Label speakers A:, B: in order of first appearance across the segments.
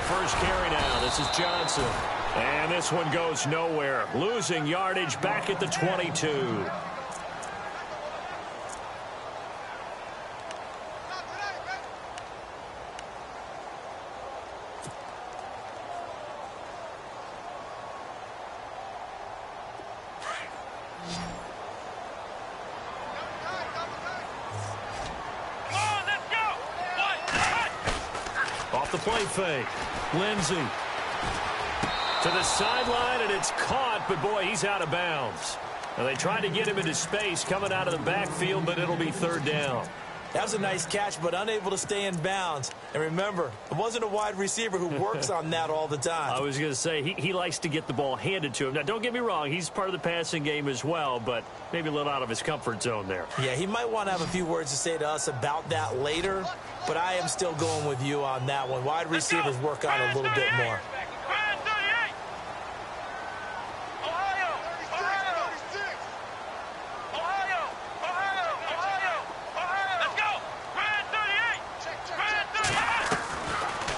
A: First carry now. This is Johnson. And this one goes nowhere. Losing yardage back at the 22. Off the play fake. Lindsey to the sideline, and it's caught, but boy, he's out of bounds. And they tried to get him into space coming out of the backfield, but it'll be third down.
B: That was a nice catch, but unable to stay in bounds. And remember, it wasn't a wide receiver who works on that all the time.
A: I was going to say, he likes to get the ball handed to him. Now, don't get me wrong, he's part of the passing game as well, but maybe a little out of his comfort zone there.
B: Yeah, he might want to have a few words to say to us about that later, but I am still going with you on that one. Wide receivers work on it a little bit more.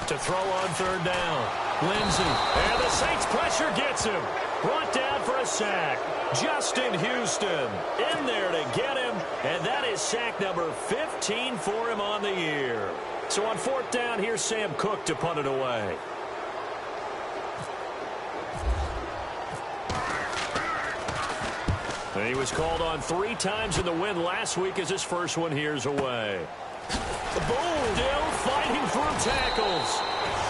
A: To throw on third down. Lindsey. And the Saints pressure gets him. Brought down for a sack. Justin Houston in there to get him. And that is sack number 15 for him on the year. So on fourth down, here's Sam Cook to punt it away. And he was called on 3 times in the win last week as his first one here's away. The boom, still fighting through tackles.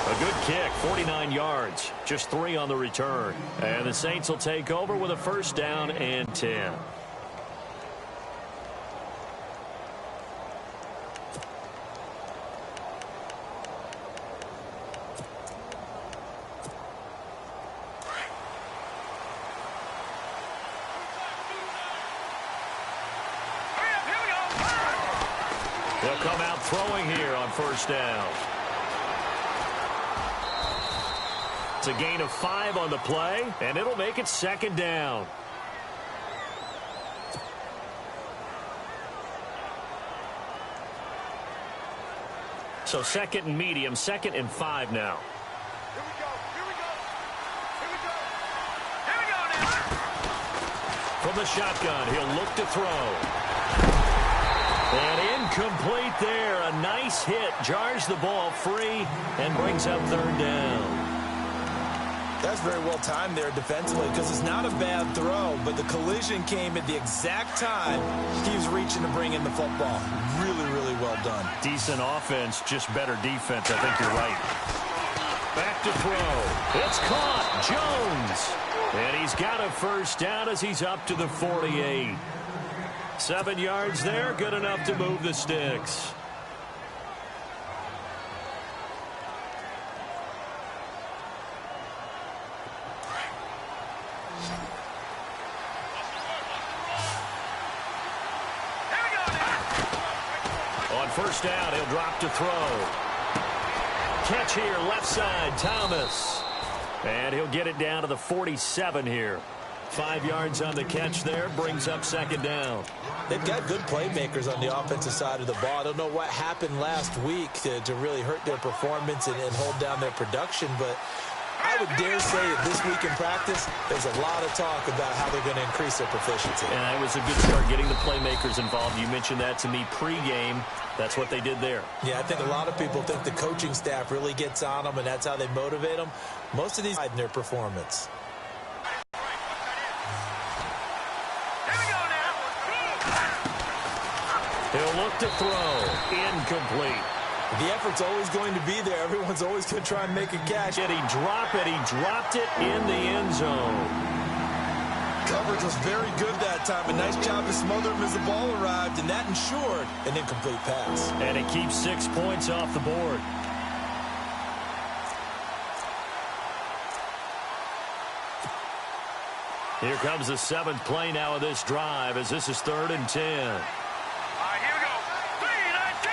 A: A good kick, 49 yards, just 3 on the return. And the Saints will take over with a first down and 10. They'll come out throwing here on first down. It's a gain of 5 on the play, and it'll make it second down. So second and medium, 2nd and 5 now.
C: Here we go. Here we go. Here we go. Here we go now.
A: From the shotgun, he'll look to throw. And incomplete there. A nice hit. Jars the ball free and brings up third down.
B: That's very well timed there defensively because it's not a bad throw, but the collision came at the exact time he was reaching to bring in the football. Really, really well done.
A: Decent offense, just better defense. I think you're right. Back to throw. It's caught. Jones. And he's got a first down as he's up to the 48. 7 yards there, good enough to move the sticks. On first down, he'll drop to throw. Catch here, left side, Thomas. And he'll get it down to the 47 here. 5 yards on the catch there, brings up second down.
B: They've got good playmakers on the offensive side of the ball. I don't know what happened last week to really hurt their performance and hold down their production, but I would dare say that this week in practice, there's a lot of talk about how they're going to increase their proficiency.
A: And it was a good start getting the playmakers involved. You mentioned that to me pregame. That's what they did there.
B: Yeah, I think a lot of people think the coaching staff really gets on them, and that's how they motivate them. Most of these hide in their performance.
A: He'll look to throw. Incomplete.
B: The effort's always going to be there. Everyone's always going to try and make a catch.
A: Did he drop it? He dropped it in the end zone.
B: Coverage was very good that time. A nice job to smother him as the ball arrived, and that ensured an incomplete pass.
A: And it keeps 6 points off the board. Here comes the 7th play now of this drive as this is 3rd and 10.
C: All right, here we go. 3-19.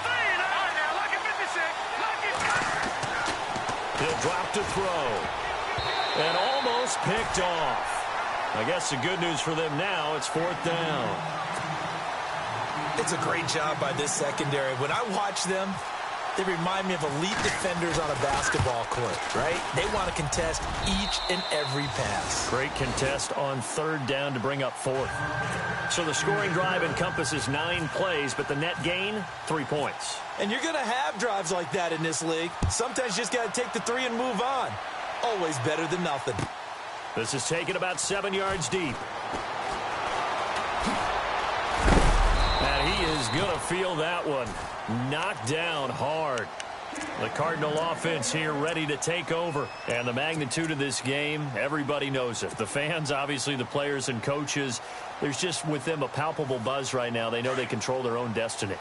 C: 3-19. Now, lucky 56. Lucky.
A: He'll drop to throw. And almost picked off. I guess the good news for them now, it's 4th down.
B: It's a great job by this secondary. When I watch them, they remind me of elite defenders on a basketball court, right? They want to contest each and every pass.
A: Great contest on 3rd down to bring up 4th. So the scoring drive encompasses 9 plays, but the net gain, 3 points.
B: And you're going to have drives like that in this league. Sometimes you just got to take the 3 and move on. Always better than nothing.
A: This is taken about 7 yards deep. And he is going to feel that one. Knocked down hard. The Cardinal offense here ready to take over. And the magnitude of this game, everybody knows it. The fans, obviously the players and coaches, there's just with them a palpable buzz right now. They know they control their own destiny.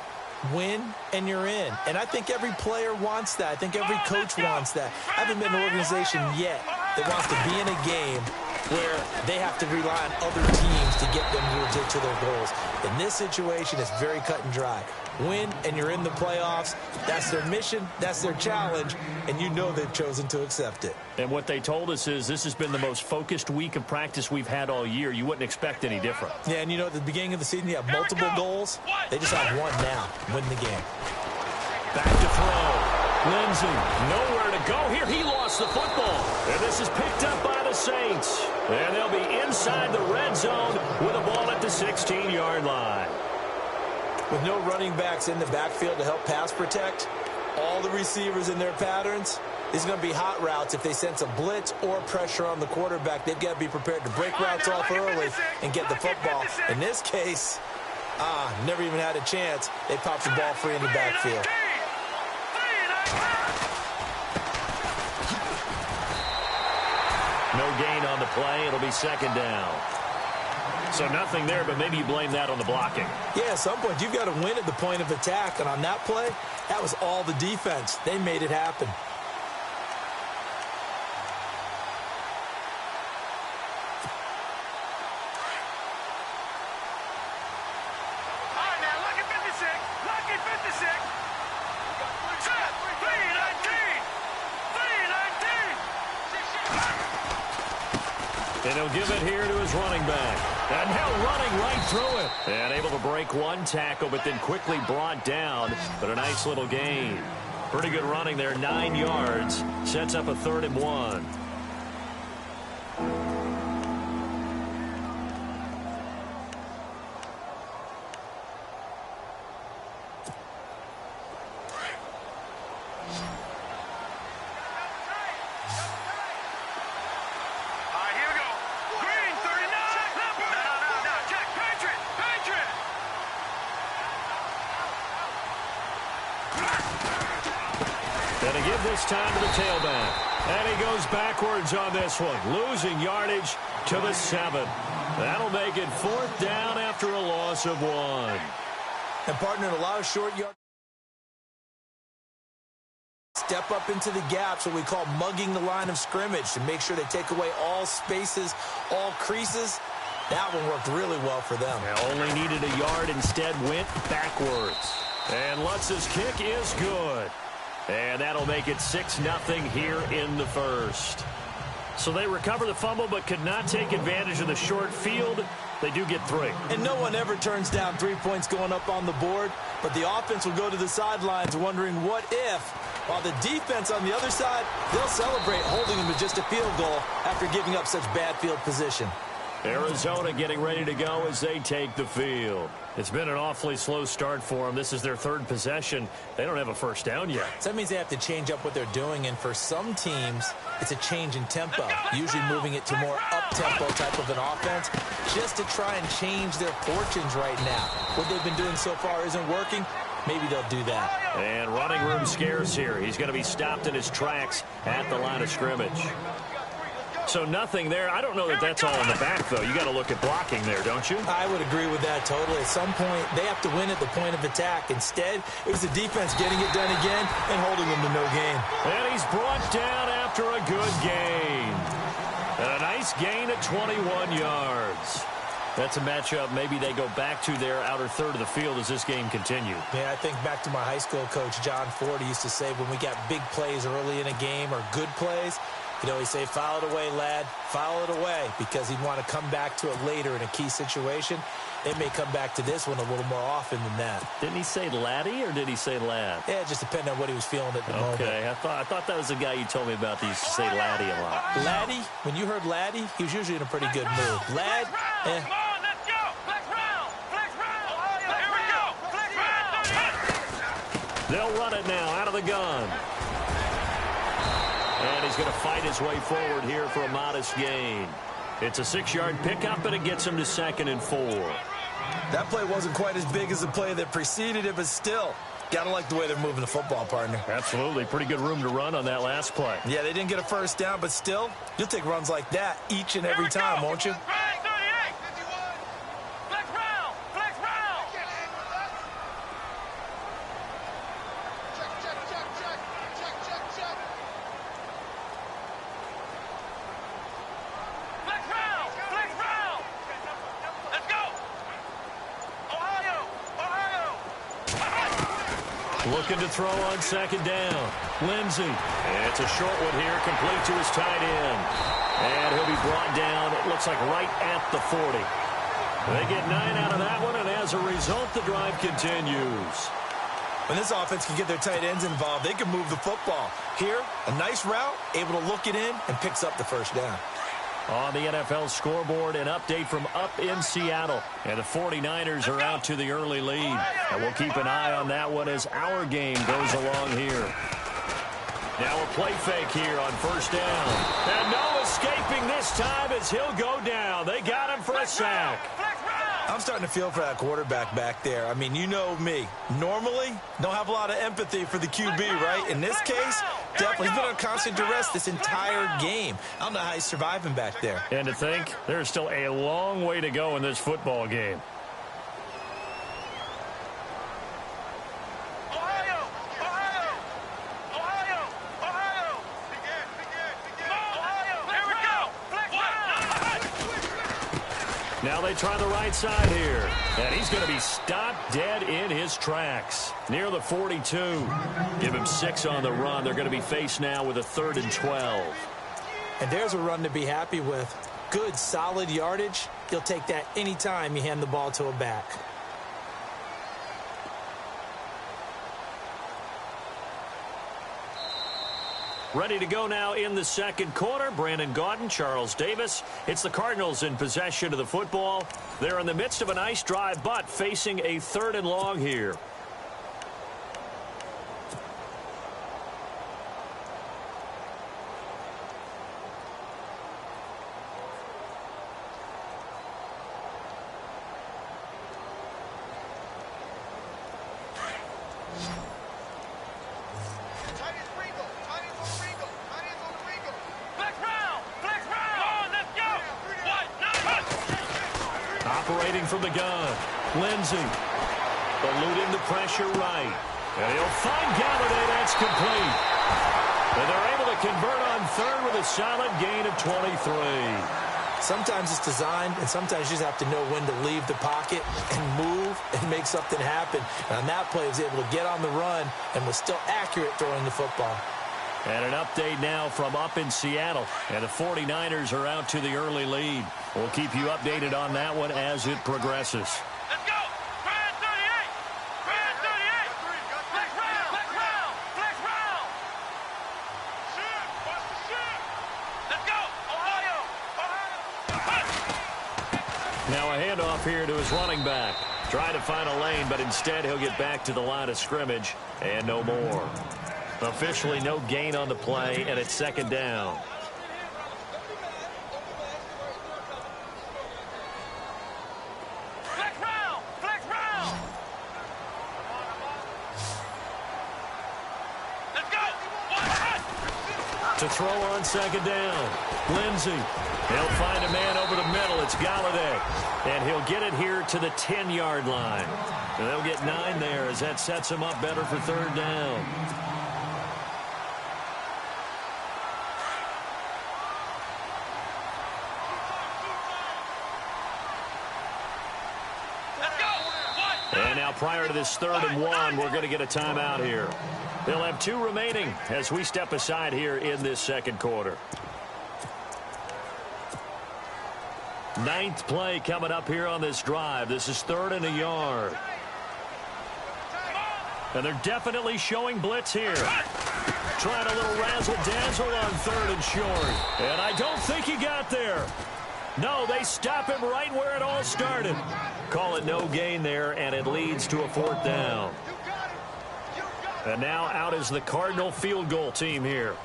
B: Win and you're in. And I think every player wants that. I think every coach wants that. I haven't been an organization yet that wants to be in a game where they have to rely on other teams to get them to their goals. In this situation, it's very cut and dry. Win and you're in the playoffs. That's their mission. That's their challenge. And you know they've chosen to accept it.
A: And what they told us is this has been the most focused week of practice we've had all year. You wouldn't expect any different.
B: Yeah, and you know, at the beginning of the season, you have multiple goals. They just have one now. Win the game.
A: Back to throw. Lindsey, nowhere to go here. He lost the football. And this is picked up by the Saints. And they'll be inside the red zone with a ball at the 16-yard line.
B: With no running backs in the backfield to help pass protect, all the receivers in their patterns, there's going to be hot routes. If they sense a blitz or pressure on the quarterback, they've got to be prepared to break routes off early and get the football. In this case, never even had a chance. They popped the ball free in the backfield.
A: No gain on the play. It'll be 2nd down. So nothing there, but maybe you blame that on the blocking.
B: Yeah, at some point, you've got to win at the point of attack. And on that play, that was all the defense. They made it happen.
A: And he'll give it here to his running back. And now running right through it. And able to break one tackle, but then quickly brought down. But a nice little gain. Pretty good running there, 9 yards. Sets up a 3rd and 1. This time to the tailback. And he goes backwards on this one. Losing yardage to the 7. That'll make it 4th down after a loss of 1.
B: And partner, in a lot of short yards. Step up into the gaps, what we call mugging the line of scrimmage, to make sure they take away all spaces, all creases. That one worked really well for them.
A: Only needed a yard, instead went backwards. And Lutz's kick is good. And that'll make it 6-0 here in the first. So they recover the fumble but could not take advantage of the short field. They do get 3.
B: And no one ever turns down 3 points going up on the board, but the offense will go to the sidelines wondering what if, while the defense on the other side, they'll celebrate holding them to just a field goal after giving up such bad field position.
A: Arizona getting ready to go as they take the field. It's been an awfully slow start for them. This is their 3rd possession. They don't have a first down yet.
B: So that means they have to change up what they're doing, and for some teams, it's a change in tempo, usually moving it to more up up-tempo type of an offense just to try and change their fortunes right now. What they've been doing so far isn't working. Maybe they'll do that.
A: And running room scarce here. He's going to be stopped in his tracks at the line of scrimmage. So nothing there. I don't know that that's all in the back, though. You got to look at blocking there, don't you?
B: I would agree with that totally. At some point, they have to win at the point of attack. Instead, it was the defense getting it done again and holding them to no gain.
A: And he's brought down after a good gain. And a nice gain at 21 yards. That's a matchup maybe they go back to their outer third of the field as this game continues.
B: Yeah, I think back to my high school coach, John Ford. He used to say when we got big plays early in a game or good plays, you know, he'd say, file it away, lad, file it away, because he'd want to come back to it later in a key situation. They may come back to this one a little more often than that.
A: Didn't he say laddie or did he say lad?
B: Yeah, it just depended on what he was feeling at the moment.
A: Okay, I thought that was the guy you told me about that used to say laddie a lot.
B: Laddie, when you heard laddie, he was usually in a pretty good mood. Lad, eh.
C: Come on, let's go. Flex round. Flex round. Here we go. Flex round.
A: They'll run it now out of the gun. And he's going to fight his way forward here for a modest gain. It's a 6-yard pickup, and it gets him to 2nd and 4.
B: That play wasn't quite as big as the play that preceded it, but still, gotta like the way they're moving the football, partner.
A: Absolutely. Pretty good room to run on that last play.
B: Yeah, they didn't get a first down, but still, you'll take runs like that each and every time, won't you?
C: Right, 38. Flex round. Flex round. Flex round. Flex round. Let's go. Ohio. Ohio.
A: Looking to throw on 2nd down. Lindsey. It's a short one here, complete to his tight end. And he'll be brought down, it looks like right at the 40. They get 9 out of that one, and as a result, the drive continues.
B: When this offense can get their tight ends involved, they can move the football. Here, a nice route, able to look it in, and picks up the first down.
A: On the NFL scoreboard, an update from up in Seattle. And the 49ers are out to the early lead. And we'll keep an eye on that one as our game goes along here. Now a play fake here on 1st down. And no escaping this time as he'll go down. They got him for a sack.
B: I'm starting to feel for that quarterback back there. I mean, you know me. Normally, don't have a lot of empathy for the QB, right? In this case, definitely, he's been on constant duress this entire game. I don't know how he's surviving back there.
A: And to think, there's still a long way to go in this football game.
C: Ohio. Ohio. Ohio. Ohio. Ohio. Here we go. Flex round.
A: Now they try the right side here. And he's going to be stopped dead in his tracks. Near the 42. Give him 6 on the run. They're going to be faced now with a 3rd and 12.
B: And there's a run to be happy with. Good, solid yardage. You'll take that anytime you hand the ball to a back.
A: Ready to go now in the 2nd quarter. Brandon Gaudin, Charles Davis. It's the Cardinals in possession of the football. They're in the midst of a nice drive, but facing a 3rd and long here. Operating from the gun. Lindsey. Eluding the pressure right. And he'll find Galladay. That's complete. And they're able to convert on 3rd with a solid gain of 23.
B: Sometimes it's designed, and sometimes you just have to know when to leave the pocket and move and make something happen. And on that play, he was able to get on the run and was still accurate throwing the football.
A: And an update now from up in Seattle. And the 49ers are out to the early lead. We'll keep you updated on that one as it progresses.
C: Let's go. Brand 38. Brand 38. Flex round. Flex round. Flex round. Shoot. Watch the shoot. Let's go. Ohio. Ohio.
A: Now a handoff here to his running back. Trying to find a lane, but instead he'll get back to the line of scrimmage. And no more. Officially no gain on the play, and it's 2nd down. To throw on second down. Lindsey. He'll find a man over the middle. It's Galladay. And he'll get it here to the 10-yard line. And they'll get 9 there as that sets him up better for third down. And now prior to this 3rd and 1, we're going to get a timeout here. They'll have 2 remaining as we step aside here in this second quarter. 9th play coming up here on this drive. This is 3rd and a yard. And they're definitely showing blitz here. Trying a little razzle-dazzle on 3rd and short. And I don't think he got there. No, they stop him right where it all started. Call it no gain there, and it leads to a 4th down. And now out is the Cardinal field goal team here.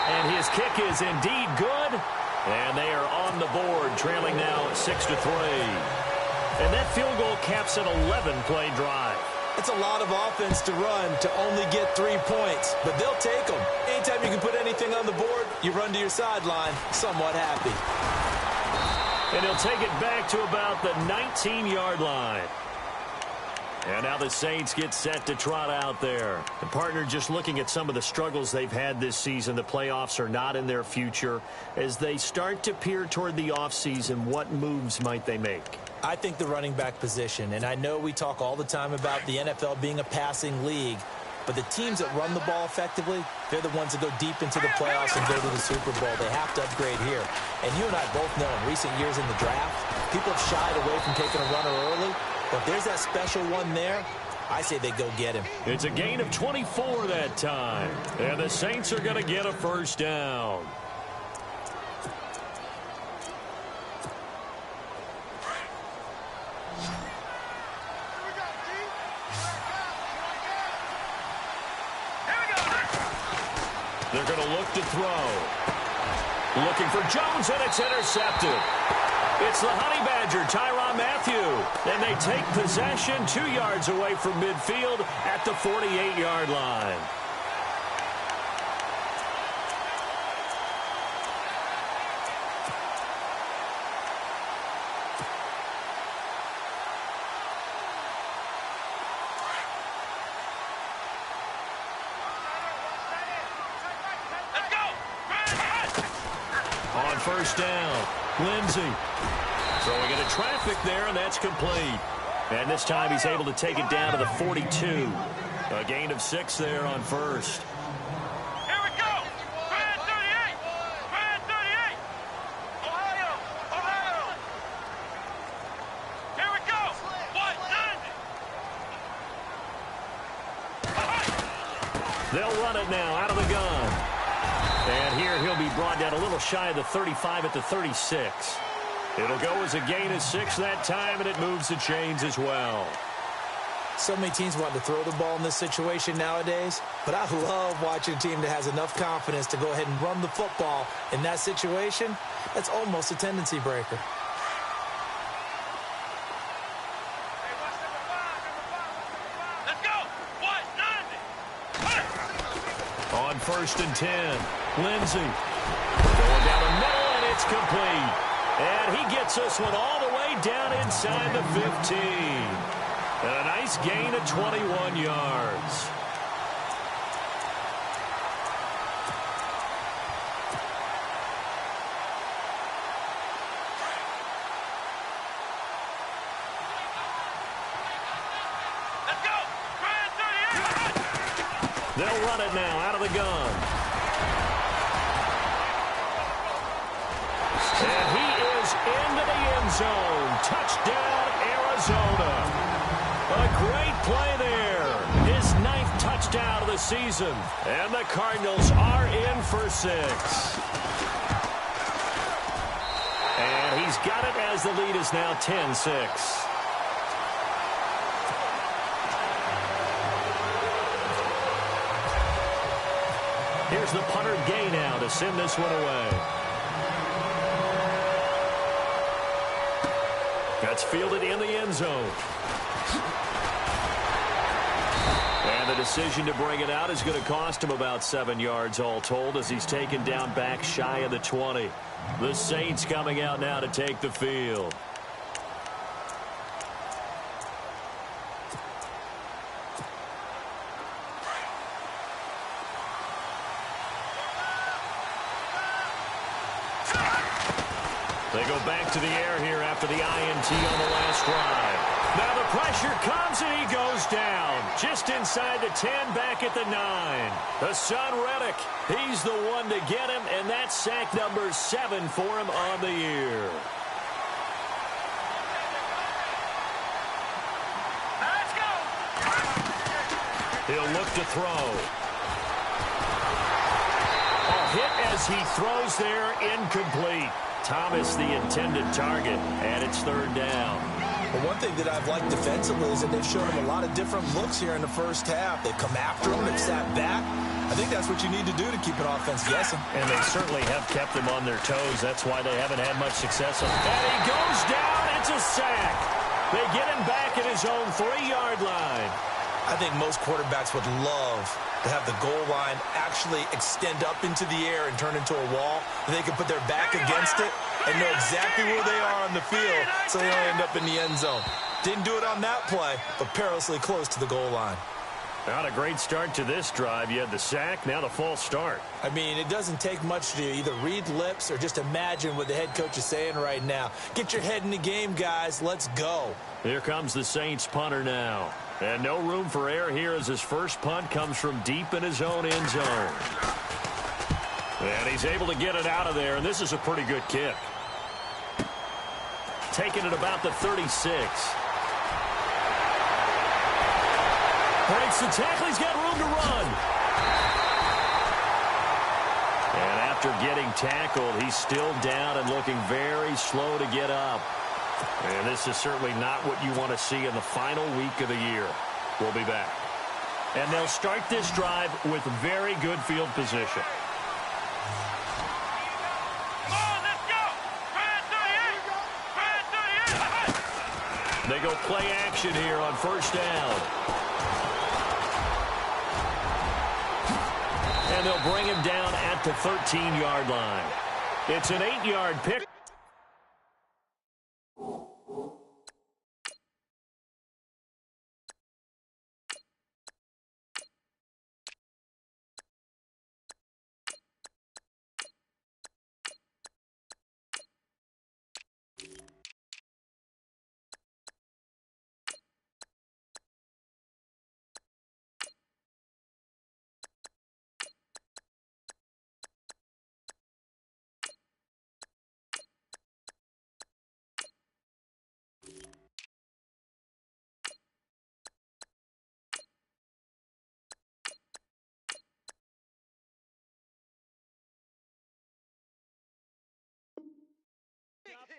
A: And his kick is indeed good. And they are on the board, trailing now 6-3. And that field goal caps an 11-play drive.
B: It's a lot of offense to run to only get 3 points, but they'll take them. Anytime you can put anything on the board, you run to your sideline somewhat happy.
A: And he'll take it back to about the 19-yard line. And now the Saints get set to trot out there. The partner just looking at some of the struggles they've had this season. The playoffs are not in their future. As they start to peer toward the offseason, what moves might they make?
B: I think the running back position, and I know we talk all the time about the NFL being a passing league, but the teams that run the ball effectively, they're the ones that go deep into the playoffs and go to the Super Bowl. They have to upgrade here. And you and I both know in recent years in the draft, people have shied away from taking a runner early. But if there's that special one there, I say they go get him.
A: It's a gain of 24 that time. And the Saints are going to get a 1st down. They're going to look to throw. Looking for Jones, and it's intercepted. It's the Honey Badger, Tyrann Mathieu. And they take possession 2 yards away from midfield at the 48-yard line. On 1st down, Lindsey throwing into traffic there, and that's complete. And this time he's able to take it down to the 42. A gain of 6 there on 1st.
C: Here we go. Brand 38. Brand 38. Ohio. Ohio. Here we go. What? 90.
A: They'll run it now out of the gun. And here he'll be brought down a little shy of the 35 at the 36. It'll go as a gain of 6 that time, and it moves the chains as well.
B: So many teams want to throw the ball in this situation nowadays, but I love watching a team that has enough confidence to go ahead and run the football in that situation. That's almost a tendency breaker.
C: Let's go. What? 90.
A: On 1st and 10, Lindsey going down the middle, and it's complete. And he gets this one all the way down inside the 15. And a nice gain of 21 yards.
C: Let's go. Brand 38.
A: They'll run it now out of the gun. And he is into the end zone. Touchdown, Arizona. A great play there. His 9th touchdown of the season. And the Cardinals are in for 6. And he's got it as the lead is now 10-6. Here's the punter Gay now to send this one away. That's fielded in the end zone. And the decision to bring it out is going to cost him about 7 yards all told as he's taken down back shy of the 20. The Saints coming out now to take the field. They go back to the air here after the INT on the last drive. Now the pressure comes and he goes down. Just inside the 10, back at the 9. The son Reddick, he's the one to get him, and that's sack number 7 for him on the year.
C: Let's go.
A: He'll look to throw. A hit as he throws there, incomplete. Thomas the intended target, and it's third down.
B: Well, one thing that I've liked defensively is that they've shown him a lot of different looks here in the first half. They've come after him, they've sat back. I think that's what you need to do to keep an offense guessing.
A: And they certainly have kept them on their toes. That's why they haven't had much success. And he goes down. It's a sack. They get him back at his own 3-yard line.
B: I think most quarterbacks would love to have the goal line actually extend up into the air and turn into a wall. They can put their back against it and know exactly where they are on the field so they don't end up in the end zone. Didn't do it on that play, but perilously close to the goal line.
A: Not a great start to this drive. You had the sack, now the false start.
B: I mean, it doesn't take much to either read lips or just imagine what the head coach is saying right now. Get your head in the game, guys. Let's go.
A: Here comes the Saints punter now. And no room for error here as his first punt comes from deep in his own end zone. And he's able to get it out of there, and this is a pretty good kick. Taking it about the 36. Breaks the tackle, he's got room to run. And after getting tackled, he's still down and looking very slow to get up. And this is certainly not what you want to see in the final week of the year. We'll be back. And they'll start this drive with very good field position. They go play action here on first down. And they'll bring him down at the 13-yard line. It's an 8-yard pick.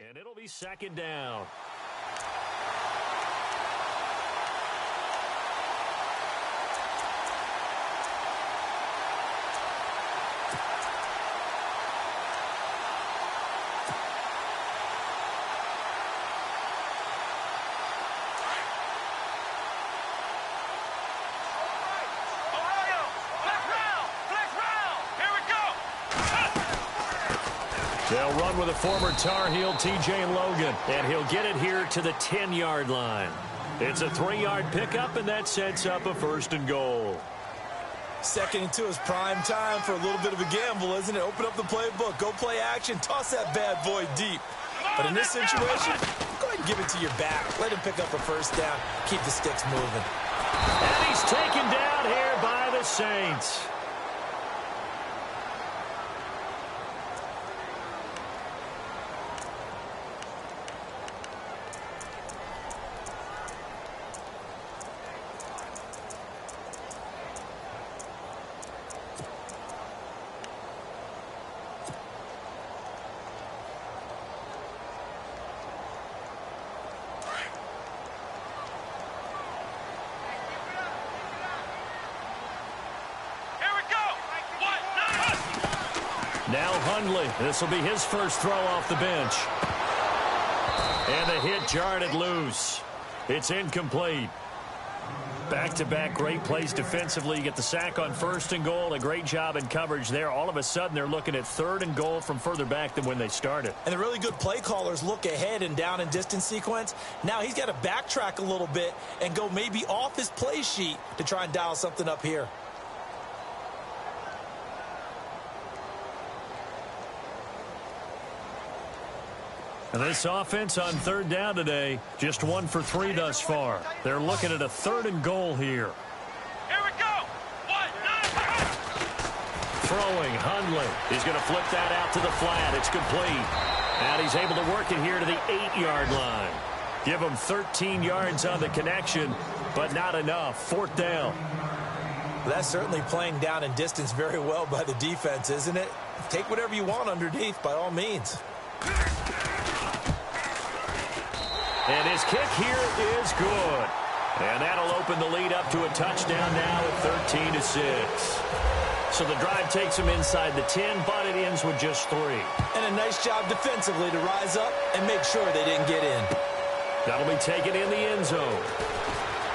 A: And it'll be second down. They'll run with a former Tar Heel, T.J. Logan, and he'll get it here to the 10-yard line. It's a 3-yard pickup, and that sets up a first and goal.
B: 2nd and 2 is prime time for a little bit of a gamble, isn't it? Open up the playbook, go play action, toss that bad boy deep. But in this situation, go ahead and give it to your back. Let him pick up a first down. Keep the sticks moving.
A: And he's taken down here by the Saints. Now Hundley. This will be his first throw off the bench. And the hit jarred it loose. It's incomplete. Back-to-back great plays defensively. You get the sack on 1st and goal. A great job in coverage there. All of a sudden, they're looking at 3rd and goal from further back than when they started.
B: And the really good play callers look ahead and down and distance sequence. Now he's got to backtrack a little bit and go maybe off his play sheet to try and dial something up here.
A: And this offense on 3rd down today, just 1 for 3 thus far. They're looking at a 3rd and goal here.
C: Here we go. 1, 9,
A: Throwing, Hundley. He's going to flip that out to the flat. It's complete. And he's able to work it here to the 8-yard line. Give him 13 yards on the connection, but not enough. 4th down.
B: That's certainly playing down and distance very well by the defense, isn't it? Take whatever you want underneath, by all means.
A: And his kick here is good. And that'll open the lead up to a touchdown now at 13-6. So the drive takes him inside the 10, but it ends with just 3.
B: And a nice job defensively to rise up and make sure they didn't get in.
A: That'll be taken in the end zone.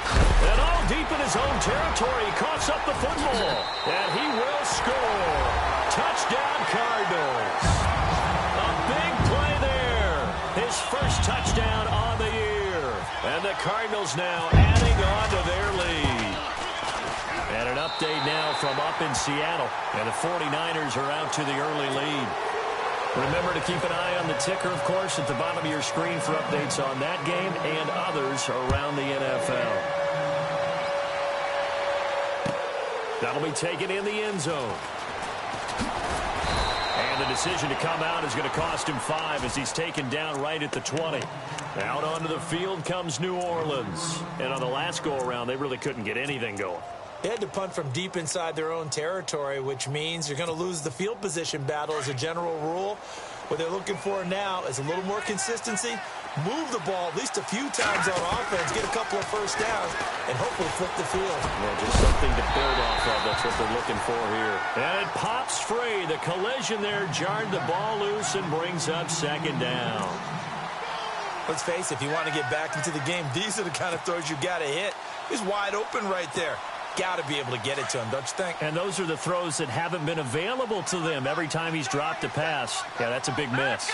A: And all deep in his own territory, he coughs up the football. And he will score. Touchdown, Cardinals. A big play there. His first touchdown on the year. And the Cardinals now adding on to their lead. And an update now from up in Seattle. And the 49ers are out to the early lead. Remember to keep an eye on the ticker, of course, at the bottom of your screen for updates on that game and others around the NFL. That'll be taken in the end zone. And the decision to come out is going to cost him 5 as he's taken down right at the 20. Out onto the field comes New Orleans. And on the last go-around, they really couldn't get anything going.
B: They had to punt from deep inside their own territory, which means you're going to lose the field position battle as a general rule. What they're looking for now is a little more consistency, move the ball at least a few times on offense, get a couple of first downs, and hopefully flip the field.
A: Yeah, just something to build off of. That's what they're looking for here. And it pops free. The collision there jarred the ball loose and brings up 2nd down.
B: Let's face it, if you want to get back into the game, these are the kind of throws you got to hit. He's wide open right there. Got to be able to get it to him, don't you think?
A: And those are the throws that haven't been available to them every time he's dropped a pass. Yeah, that's a big miss.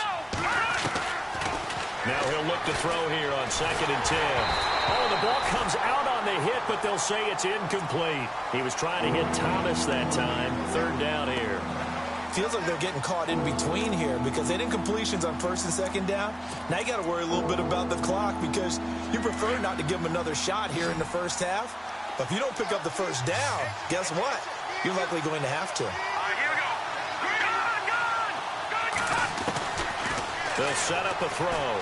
A: Now he'll look to throw here on 2nd and 10. Oh, the ball comes out on the hit, but they'll say it's incomplete. He was trying to hit Thomas that time. 3rd down here.
B: Feels like they're getting caught in between here because they did incompletions on 1st and 2nd down. Now you got to worry a little bit about the clock because you prefer not to give them another shot here in the first half. But if you don't pick up the first down, guess what? You're likely going to have to.
C: All right, here we go.
A: They'll set up a throw.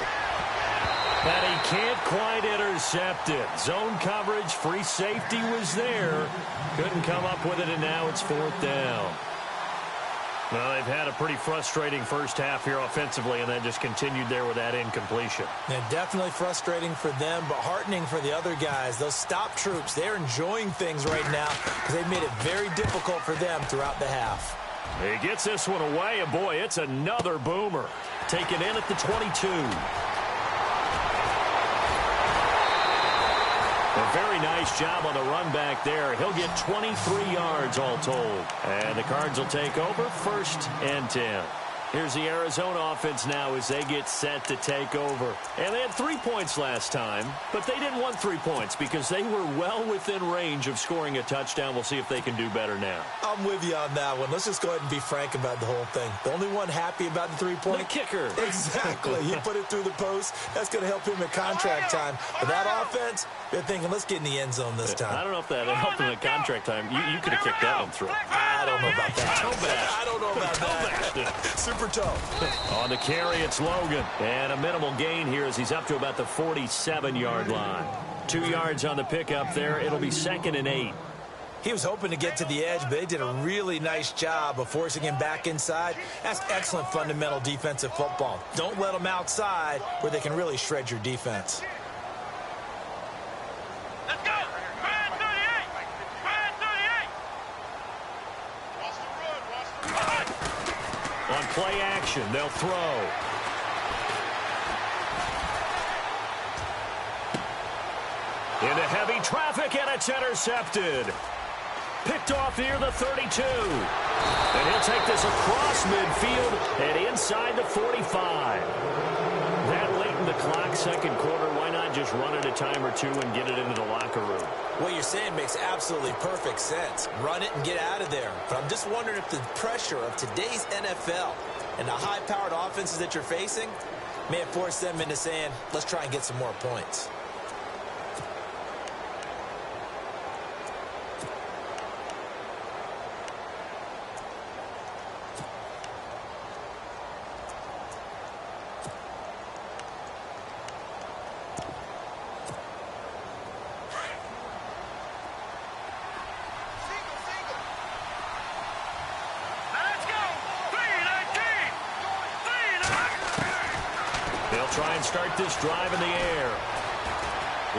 A: And he can't quite intercept it. Zone coverage, free safety was there. Couldn't come up with it, and now it's 4th down. Well, they've had a pretty frustrating first half here offensively, and that just continued there with that incompletion.
B: Yeah, definitely frustrating for them, but heartening for the other guys. Those stop troops, they're enjoying things right now because they've made it very difficult for them throughout the half.
A: He gets this one away, and boy, it's another boomer. Taken in at the 22. A very nice job on the run back there. He'll get 23 yards all told. And the Cards will take over 1st and 10. Here's the Arizona offense now as they get set to take over. And they had 3 points last time, but they didn't want 3 points because they were well within range of scoring a touchdown. We'll see if they can do better now.
B: I'm with you on that one. Let's just go ahead and be frank about the whole thing. The only one happy about the 3-point?
A: The kicker.
B: Exactly. He put it through the post. That's going to help him at contract time. But that offense, they're thinking, let's get in the end zone this time.
A: I don't know if that helped him at contract time. You could have kicked that one through.
B: I don't know about that. I don't know about that. Super tough.
A: On the carry, it's Logan. And a minimal gain here as he's up to about the 47-yard line. 2 yards on the pickup there. It'll be 2nd and 8.
B: He was hoping to get to the edge, but they did a really nice job of forcing him back inside. That's excellent fundamental defensive football. Don't let them outside where they can really shred your defense.
C: Let's go. Red 38. Red 38. Watch the run.
A: On play action, they'll throw. Into heavy traffic, and it's intercepted. Picked off near the 32. And he'll take this across midfield and inside the 45. That late in the clock, second quarter, why not just run it a time or two and get it into the locker room?
B: What you're saying makes absolutely perfect sense. Run it and get out of there. But I'm just wondering if the pressure of today's NFL and the high-powered offenses that you're facing may have forced them into saying, let's try and get some more points.
A: They'll try and start this drive in the air.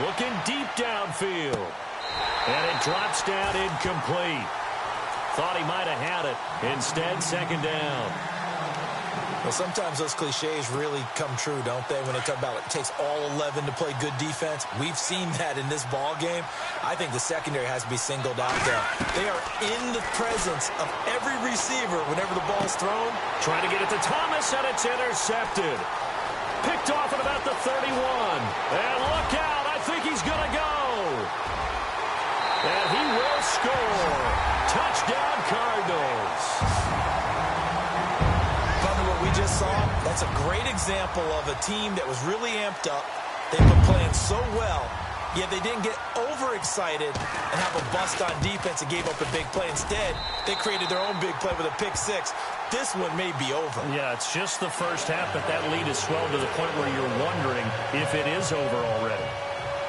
A: Looking deep downfield. And it drops down incomplete. Thought he might have had it. Instead, second down.
B: Well, sometimes those cliches really come true, don't they? When they talk about it takes all 11 to play good defense. We've seen that in this ball game. I think the secondary has to be singled out there. They are in the presence of every receiver whenever the ball's thrown.
A: Trying to get it to Thomas, and it's intercepted. Picked off at about the 31. And look out, I think he's going to go. And he will score. Touchdown, Cardinals.
B: What we just saw, that's a great example of a team that was really amped up. They've been playing so well, yet they didn't get overexcited and have a bust on defense and gave up a big play. Instead, they created their own big play with a pick six. This one may be over.
A: Yeah, it's just the first half, but that lead has swelled to the point where you're wondering if it is over already.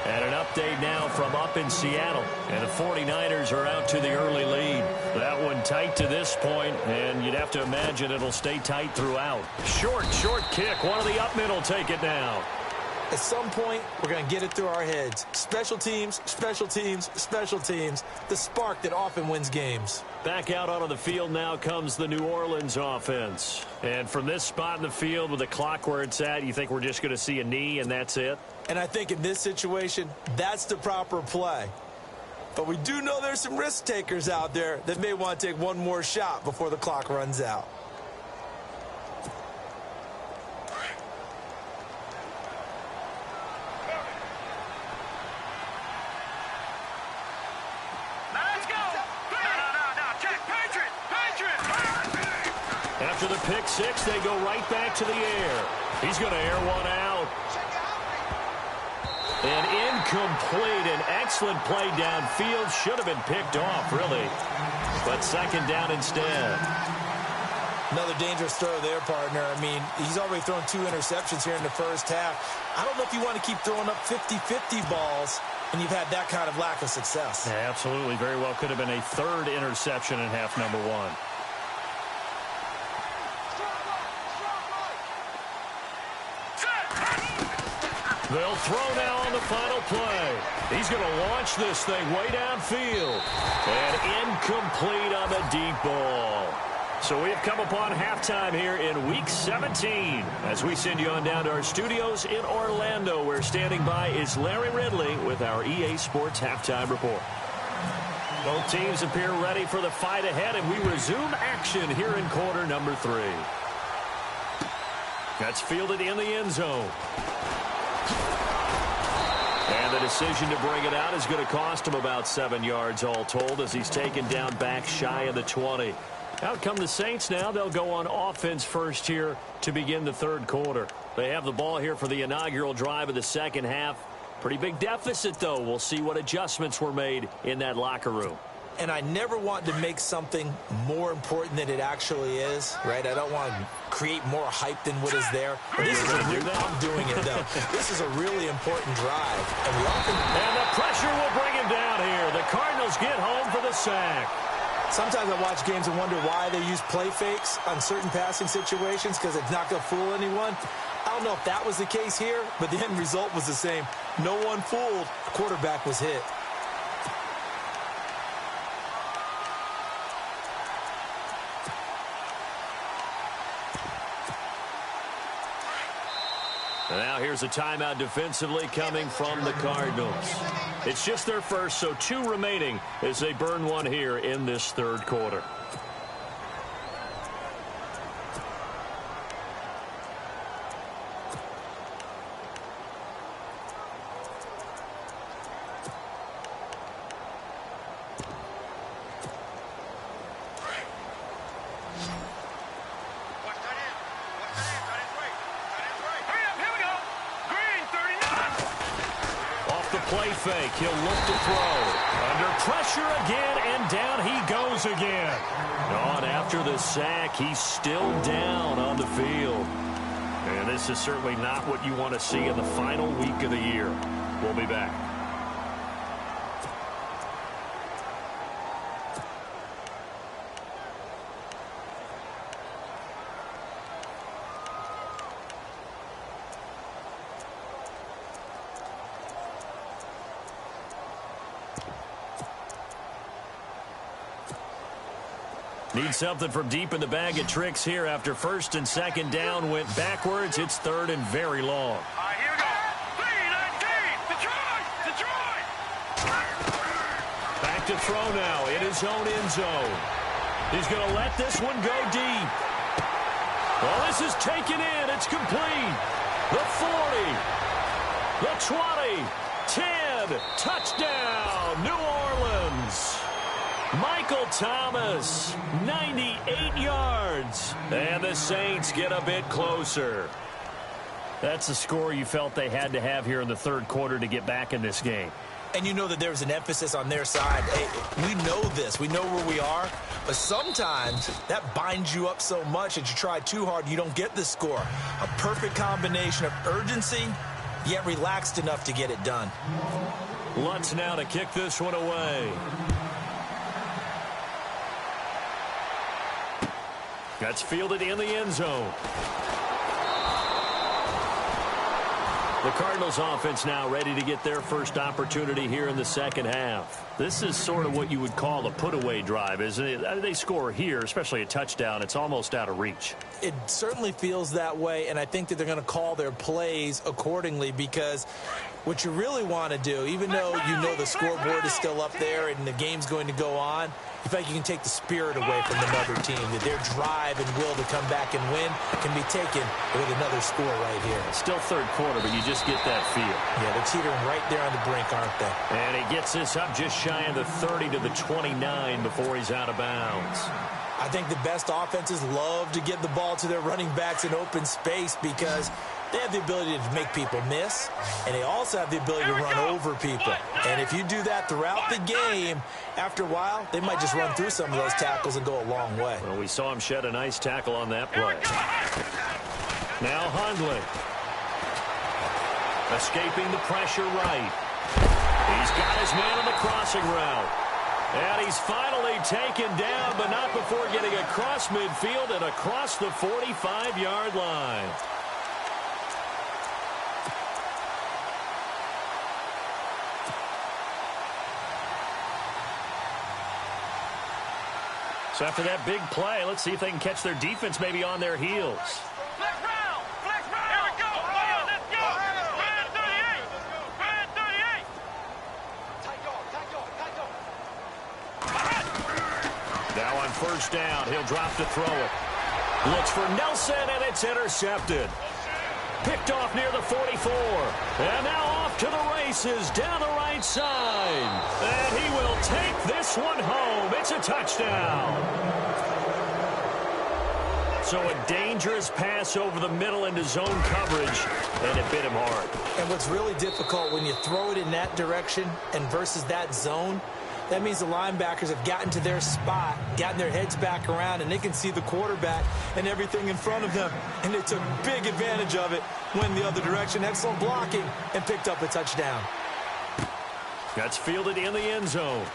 A: And an update now from up in Seattle. And the 49ers are out to the early lead. That one tight to this point, and you'd have to imagine it'll stay tight throughout. Short kick. One of the up mid will take it down.
B: At some point, we're going to get it through our heads. Special teams, special teams, special teams. The spark that often wins games.
A: Back out onto the field now comes the New Orleans offense. And from this spot in the field with the clock where it's at, you think we're just going to see a knee and that's it?
B: And I think in this situation, that's the proper play. But we do know there's some risk takers out there that may want to take one more shot before the clock runs out.
A: After the pick six, they go right back to the air. He's going to air one out. And incomplete. An excellent play downfield. Should have been picked off, really. But second down instead.
B: Another dangerous throw there, partner. I mean, he's already thrown 2 interceptions here in the first half. I don't know if you want to keep throwing up 50-50 balls when you've had that kind of lack of success.
A: Yeah, absolutely. Very well could have been a third interception in half number 1. They'll throw now on the final play. He's going to launch this thing way downfield. And incomplete on the deep ball. So we have come upon halftime here in Week 17. As we send you on down to our studios in Orlando, where standing by is Larry Ridley with our EA Sports Halftime Report. Both teams appear ready for the fight ahead, and we resume action here in quarter number 3. That's fielded in the end zone. And the decision to bring it out is going to cost him about 7 yards all told, as he's taken down back shy of the 20. Out come the Saints now. They'll go on offense first here to begin the third quarter. They have the ball here for the inaugural drive of the second half. Pretty big deficit, though. We'll see what adjustments were made in that locker room.
B: And I never want to make something more important than it actually is, right? I don't want to create more hype than what is there. But this is I'm doing it, though. This is a really important drive.
A: And the pressure will bring him down here. The Cardinals get home for the sack.
B: Sometimes I watch games and wonder why they use play fakes on certain passing situations, because it's not going to fool anyone. I don't know if that was the case here, but the end result was the same. No one fooled. The quarterback was hit.
A: And now here's a timeout defensively coming from the Cardinals. It's just their first, so 2 remaining as they burn one here in this third quarter. Play fake. He'll look to throw. Under pressure again, and down he goes again. On after the sack, he's still down on the field. And this is certainly not what you want to see in the final week of the year. We'll be back. Need something from deep in the bag of tricks here after first and second down went backwards. It's third and very long.
C: Here we go. 3-19. Detroit.
A: Back to throw now in his own end zone. He's going to let this one go deep. Well, this is taken in. It's complete. The 40. The 20. 10. Touchdown, New Orleans. Michael Thomas, 98 yards. And the Saints get a bit closer. That's the score you felt they had to have here in the third quarter to get back in this game.
B: And you know that there's an emphasis on their side. Hey, we know this. We know where we are. But sometimes that binds you up so much that you try too hard, you don't get the score. A perfect combination of urgency, yet relaxed enough to get it done.
A: Lutz now to kick this one away. That's fielded in the end zone. The Cardinals offense now ready to get their first opportunity here in the second half. This is sort of what you would call a put-away drive, isn't it? They score here, especially a touchdown. It's almost out of reach.
B: It certainly feels that way, and I think that they're going to call their plays accordingly because what you really want to do, even though you know the scoreboard is still up there and the game's going to go on, you feel like you can take the spirit away from another team, that their drive and will to come back and win can be taken with another score right here.
A: Still third quarter, but you just get that feel.
B: Yeah, they're teetering right there on the brink, aren't they?
A: And he gets this up just shy of the 30 to the 29 before he's out of bounds.
B: I think the best offenses love to get the ball to their running backs in open space because they have the ability to make people miss, and they also have the ability to run over people. And if you do that throughout the game, after a while, they might just run through some of those tackles and go a long way.
A: Well, we saw him shed a nice tackle on that play. Now Hundley. Escaping the pressure right. He's got his man on the crossing route. And he's finally taken down, but not before getting across midfield and across the 45-yard line. So after that big play, let's see if they can catch their defense maybe on their heels.
C: Flex round. Here we go. Let's go. Brand 38. Brand 38.
A: Now on first down, he'll drop to throw it. Looks for Nelson, and it's intercepted. Picked off near the 44. And now off to the races down the right side. And he will take this one home. It's a touchdown. So a dangerous pass over the middle into zone coverage, and it bit him hard.
B: And what's really difficult when you throw it in that direction and versus that zone, that means the linebackers have gotten to their spot, gotten their heads back around, and they can see the quarterback and everything in front of them. And they took big advantage of it, went the other direction, excellent blocking, and picked up a touchdown.
A: That's fielded in the end zone.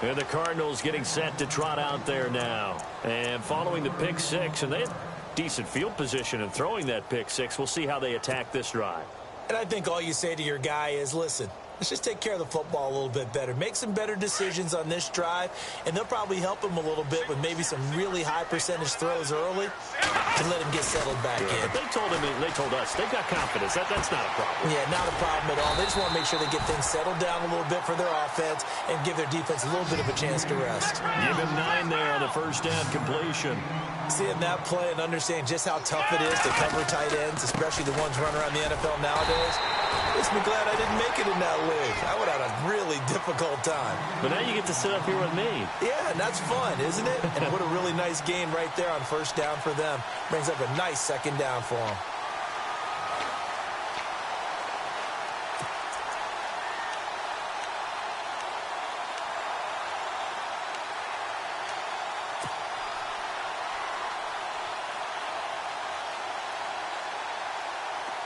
A: And the Cardinals getting set to trot out there now. And following the pick six, and they had decent field position in throwing that pick six. We'll see how they attack this drive.
B: And I think all you say to your guy is, listen, Let's just take care of the football a little bit better. Make some better decisions on this drive, and they'll probably help him a little bit with maybe some really high percentage throws early to let him get settled back in.
A: But they told us they've got confidence. That's not a problem.
B: Yeah, not a problem at all. They just want to make sure they get things settled down a little bit for their offense and give their defense a little bit of a chance to rest.
A: Give him 9 there on the first down completion.
B: Seeing that play and understanding just how tough it is to cover tight ends, especially the ones running around the NFL nowadays, makes me glad I didn't make it in that league. I would have had a really difficult time.
A: But now you get to sit up here with me.
B: Yeah, and that's fun, isn't it? And what a really nice gain right there on first down for them. Brings up a nice second down for them.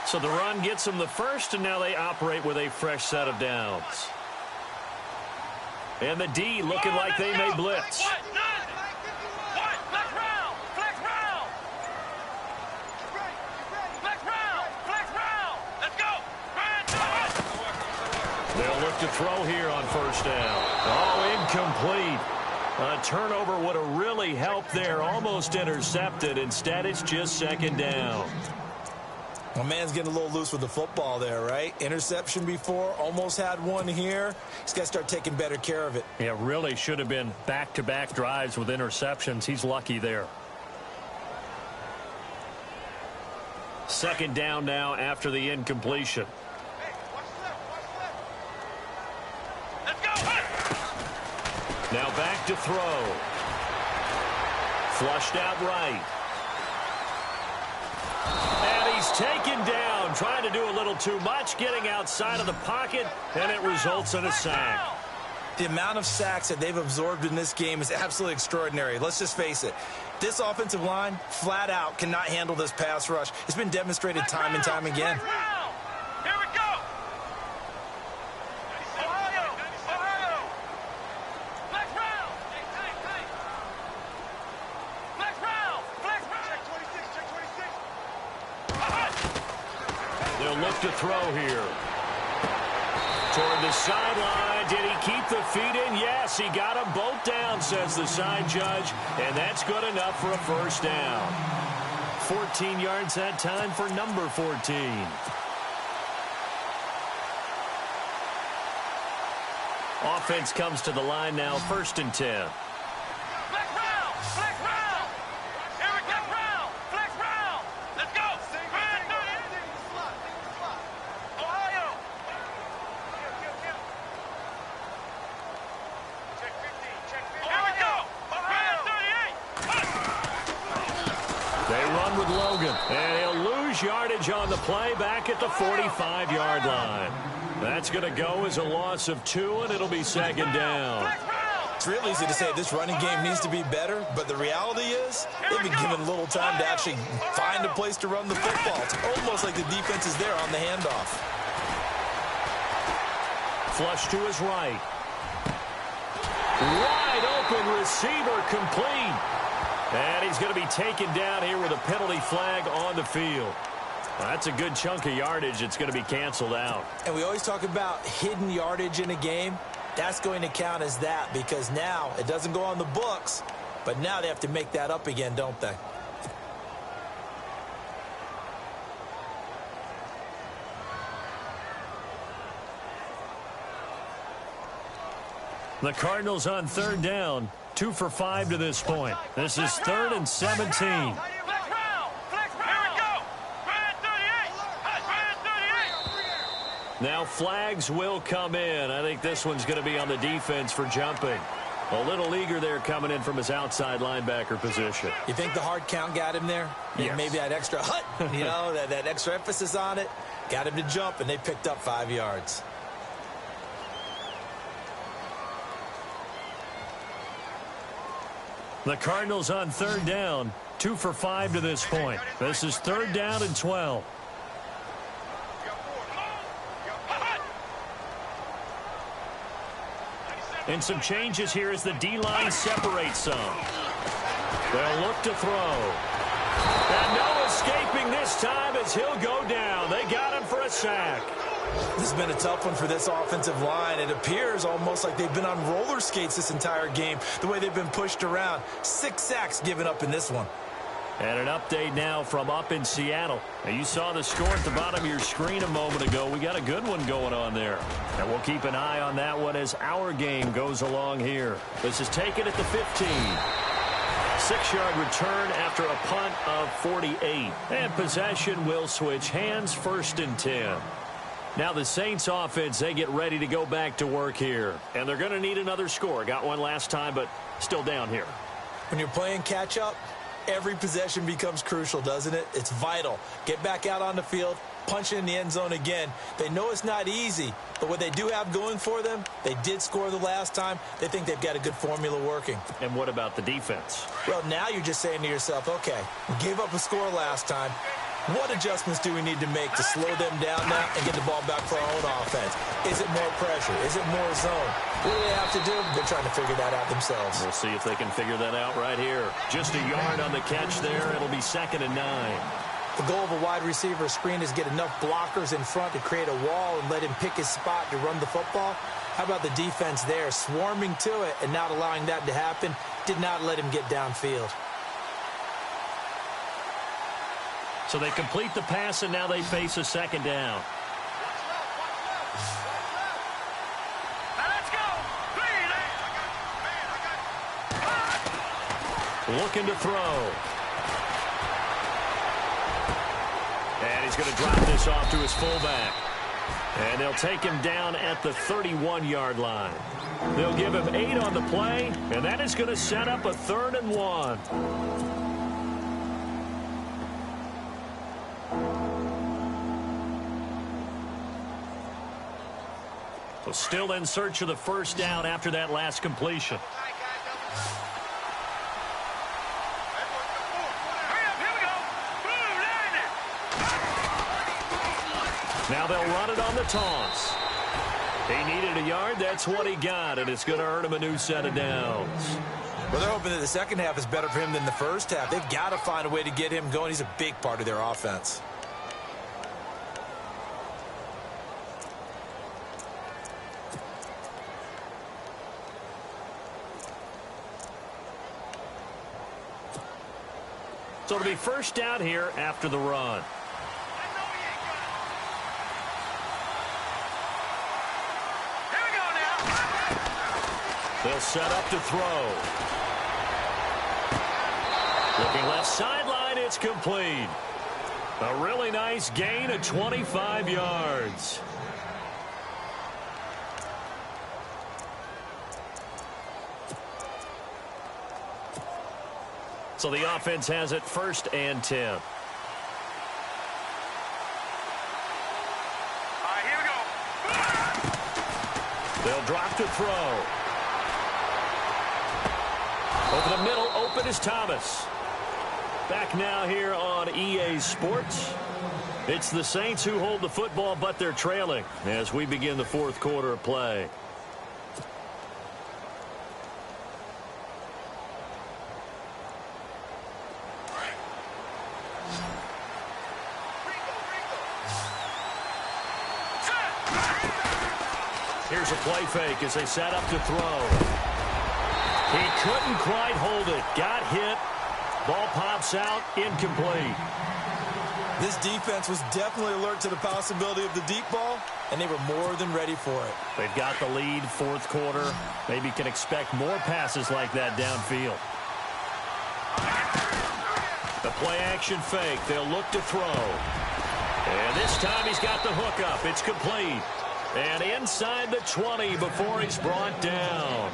A: So the run gets them the first, and now they operate with a fresh set of downs. And the D looking like they may blitz. They'll look to throw here on first down. Oh, incomplete. A turnover would have really helped there. Almost intercepted. Instead, it's just second down.
B: My man's getting a little loose with the football there, right? Interception before, almost had one here. He's got to start taking better care of it.
A: Yeah, really should have been back-to-back drives with interceptions. He's lucky there. Second down now after the incompletion. Now back to throw. Flushed out right. And he's taken down, trying to do a little too much, getting outside of the pocket, and it results in a sack.
B: The amount of sacks that they've absorbed in this game is absolutely extraordinary. Let's just face it. This offensive line, flat out, cannot handle this pass rush. It's been demonstrated time and time again.
C: Here we go. Ohio. Flex round. Flex round. Flex round. Check 26.
A: They'll look to throw here. Toward the sideline. Did he keep the feet in? Yes, he got them both down, says the side judge. And that's good enough for a first down. 14 yards that time for number 14. Offense comes to the line now, 1st and 10.
C: Flex round. Flex round. Here we go. Flex round. Let's go. Ohio. Check 15. Here we go. Ohio. 38.
A: They run with Logan, and he'll lose yardage on the play back at the 45-yard line. That's going to go as a loss of 2, and it'll be second down.
B: It's real easy to say this running game needs to be better, but the reality is they've been given little time to actually find a place to run the football. It's almost like the defense is there on the handoff.
A: Flush to his right. Wide open receiver complete. And he's going to be taken down here with a penalty flag on the field. That's a good chunk of yardage. It's going to be canceled out.
B: And we always talk about hidden yardage in a game. That's going to count as that because now it doesn't go on the books, but now they have to make that up again, don't they?
A: The Cardinals on 3rd down, 2 for 5 to this point. This is 3rd and 17. Now flags will come in. I think this one's going to be on the defense for jumping. A little eager there coming in from his outside linebacker position.
B: You think the hard count got him there?
A: Yes.
B: Maybe that extra hut, you know, that extra emphasis on it. Got him to jump, and they picked up 5 yards.
A: The Cardinals on 3rd down, 2 for 5 to this point. This is 3rd down and 12. And some changes here as the D-line separates some. They'll look to throw. And no escaping this time as he'll go down. They got him for a sack.
B: This has been a tough one for this offensive line. It appears almost like they've been on roller skates this entire game, the way they've been pushed around. 6 sacks given up in this one.
A: And an update now from up in Seattle. Now, you saw the score at the bottom of your screen a moment ago. We got a good one going on there. And we'll keep an eye on that one as our game goes along here. This is taken at the 15. 6-yard return after a punt of 48. And possession will switch hands, 1st and 10. Now the Saints offense, they get ready to go back to work here. And they're going to need another score. Got one last time, but still down here.
B: When you're playing catch-up, every possession becomes crucial, doesn't it? It's vital. Get back out on the field, punch it in the end zone again. They know it's not easy, but what they do have going for them, they did score the last time. They think they've got a good formula working.
A: And what about the defense?
B: Well, now you're just saying to yourself, okay, we gave up a score last time. What adjustments do we need to make to slow them down now and get the ball back for our own offense? Is it more pressure? Is it more zone? What do they have to do? They're trying to figure that out themselves.
A: We'll see if they can figure that out right here. Just a yard on the catch there. It'll be 2nd and 9.
B: The goal of a wide receiver screen is get enough blockers in front to create a wall and let him pick his spot to run the football. How about the defense there, swarming to it and not allowing that to happen? Did not let him get downfield.
A: So they complete the pass, and now they face a 2nd down.
C: Let's go.
A: Looking to throw. And he's going to drop this off to his fullback. And they'll take him down at the 31-yard line. They'll give him 8 on the play, and that is going to set up a 3rd and 1. So still in search of the 1st down after that last completion. Now they'll run it on the toss. He needed a yard. That's what he got, and it's going to earn him a new set of downs.
B: Well, they're hoping that the second half is better for him than the first half. They've got to find a way to get him going. He's a big part of their offense.
A: So it'll be 1st down here after the run. They'll set up to throw. Looking left sideline, it's complete. A really nice gain of 25 yards. So the offense has it 1st and 10.
C: All right, here we go.
A: They'll drop to throw. Over the middle, open is Thomas. Back now here on EA Sports. It's the Saints who hold the football, but they're trailing as we begin the 4th quarter of play. Here's a play fake as they set up to throw. He couldn't quite hold it. Got hit. Ball pops out. Incomplete.
B: This defense was definitely alert to the possibility of the deep ball, and they were more than ready for it.
A: They've got the lead, 4th quarter. Maybe can expect more passes like that downfield. The play-action fake. They'll look to throw. And this time he's got the hook up. It's complete. And inside the 20 before he's brought down.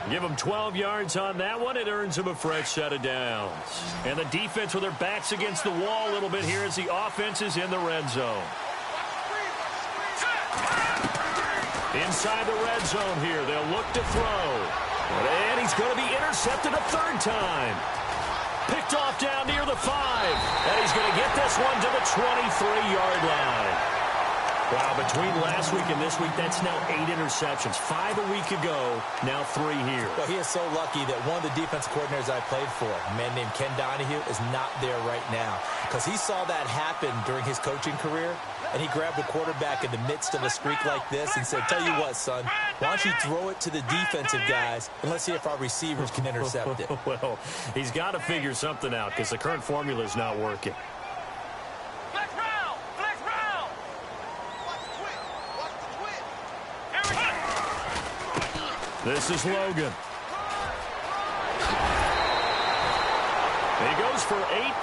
A: Give him 12 yards on that one. It earns him a fresh set of downs. And the defense with their backs against the wall a little bit here as the offense is in the red zone. Inside the red zone here. They'll look to throw. And he's going to be intercepted a 3rd time. Picked off down near the 5. And he's going to get this one to the 23-yard line. Wow, between last week and this week, that's now 8 interceptions. 5 a week ago, now 3 here.
B: Well, he is so lucky that one of the defense coordinators I played for, a man named Ken Donahue, is not there right now. Because he saw that happen during his coaching career, and he grabbed the quarterback in the midst of a streak like this and said, tell you what, son, why don't you throw it to the defensive guys, and let's see if our receivers can intercept it.
A: Well, he's got to figure something out because the current formula is not working. This is Logan. He goes for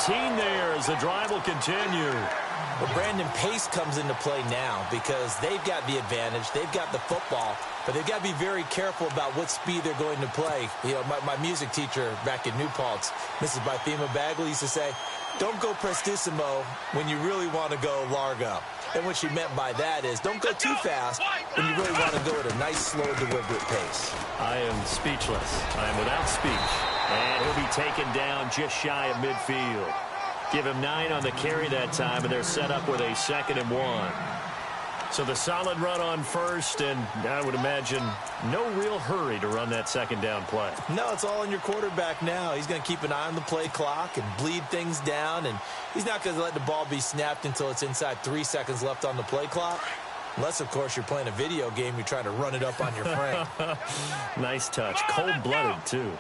A: 18 there as the drive will continue.
B: But Brandon, pace comes into play now because they've got the advantage. They've got the football, but they've got to be very careful about what speed they're going to play. You know, my music teacher back in New Paltz, Mrs. Bythema Bagley, used to say, don't go prestissimo when you really want to go largo. And what she meant by that is don't go too fast when you really want to go at a nice, slow, deliberate pace.
A: I am speechless. I am without speech. And he'll be taken down just shy of midfield. Give him 9 on the carry that time, and they're set up with a 2nd and 1. So the solid run on first, and I would imagine no real hurry to run that 2nd down play.
B: No, it's all on your quarterback now. He's going to keep an eye on the play clock and bleed things down, and he's not going to let the ball be snapped until it's inside 3 seconds left on the play clock. Unless, of course, you're playing a video game, you're trying to run it up on your frame.
A: Nice touch. Cold-blooded, too.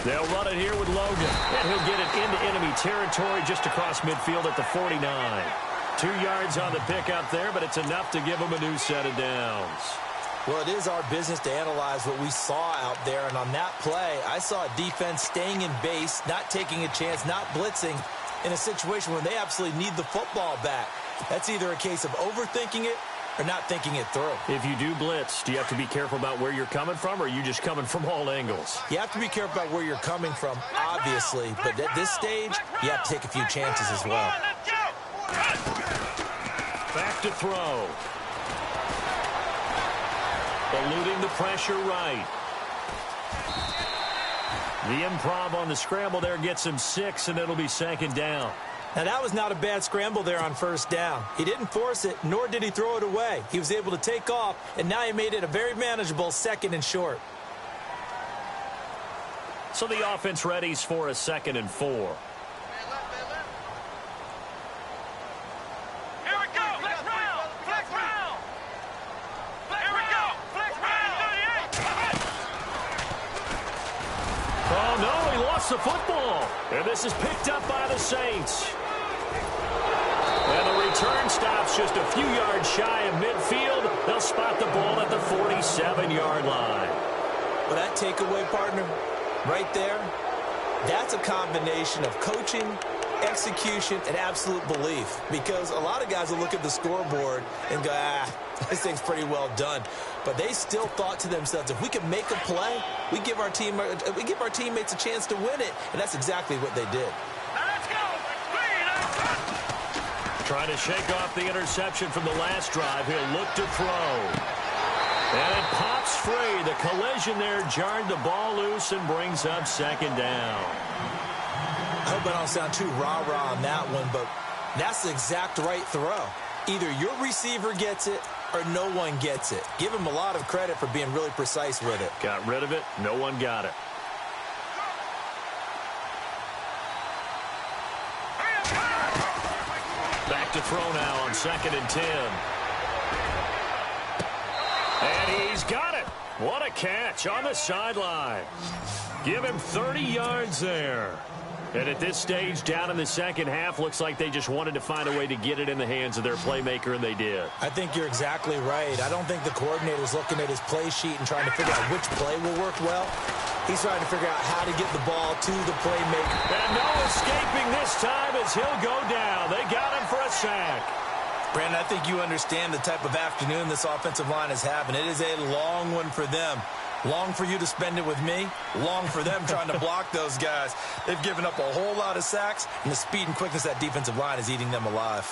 A: They'll run it here with Logan, and he'll get it into enemy territory just across midfield at the 49. 2 yards on the pickup there, but it's enough to give him a new set of downs.
B: Well, it is our business to analyze what we saw out there, and on that play, I saw a defense staying in base, not taking a chance, not blitzing in a situation where they absolutely need the football back. That's either a case of overthinking it or not thinking it through.
A: If you do blitz, do you have to be careful about where you're coming from, or are you just coming from all angles?
B: You have to be careful about where you're coming from, obviously, but at this stage, you have to take a few chances as well.
A: Back to throw. Eluding the pressure right. The improv on the scramble there gets him 6, and it'll be 2nd down.
B: Now, that was not a bad scramble there on 1st down. He didn't force it, nor did he throw it away. He was able to take off, and now he made it a very manageable 2nd and short.
A: So the offense readies for a 2nd and 4. Oh, no, he lost the football. And this is picked up by the Saints. And the return stops just a few yards shy of midfield. They'll spot the ball at the 47-yard line.
B: Well, that takeaway, partner, right there, that's a combination of coaching, execution, and absolute belief. Because a lot of guys will look at the scoreboard and go, this thing's pretty well done. But they still thought to themselves, if we can make a play, we give our teammates a chance to win it. And that's exactly what they did.
A: Trying to shake off the interception from the last drive. He'll look to throw. And it pops free. The collision there jarred the ball loose and brings up 2nd down.
B: I hope I don't sound too rah-rah on that one, but that's the exact right throw. Either your receiver gets it or no one gets it. Give him a lot of credit for being really precise with it.
A: Got rid of it. No one got it. Back to throw now on 2nd and 10. And he's got it. What a catch on the sideline. Give him 30 yards there. And at this stage, down in the 2nd half, looks like they just wanted to find a way to get it in the hands of their playmaker, and they did.
B: I think you're exactly right. I don't think the coordinator's looking at his play sheet and trying to figure out which play will work well. He's trying to figure out how to get the ball to the playmaker.
A: And no escaping this time as he'll go down. They got him for a sack.
B: Brandon, I think you understand the type of afternoon this offensive line is having. It is a long one for them. Long for you to spend it with me. Long for them trying to block those guys. They've given up a whole lot of sacks, and the speed and quickness of that defensive line is eating them alive.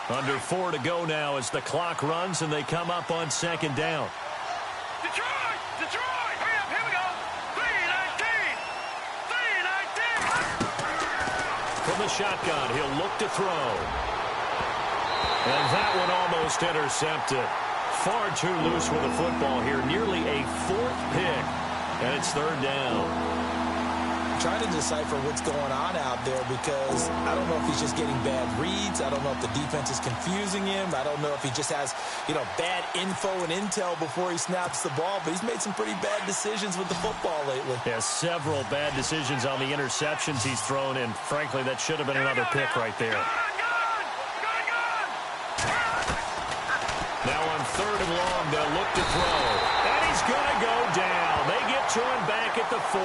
A: Under 4 to go now as the clock runs and they come up on 2nd down.
C: Detroit! Detroit! Hurry up, here we go! 319! 319!
A: From the shotgun, he'll look to throw. And that one almost intercepted. Far too loose with the football here. Nearly a fourth pick. And it's third down.
B: Trying to decipher what's going on out there because I don't know if he's just getting bad reads. I don't know if the defense is confusing him. I don't know if he just has, bad info and intel before he snaps the ball. But he's made some pretty bad decisions with the football lately.
A: Yeah, several bad decisions on the interceptions he's thrown, and frankly, that should have been another pick right there. Now on third and long, they'll look to throw. And he's going to go down. They get to him back at the 40.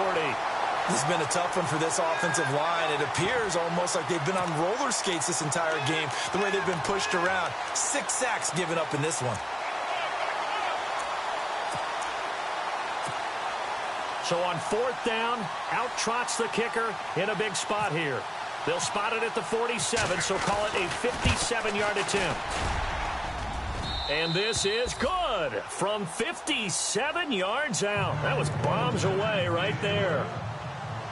B: This has been a tough one for this offensive line. It appears almost like they've been on roller skates this entire game, the way they've been pushed around. 6 sacks given up in this one.
A: So on fourth down, out trots the kicker in a big spot here. They'll spot it at the 47, so call it a 57-yard attempt. And this is good from 57 yards out. That was bombs away right there.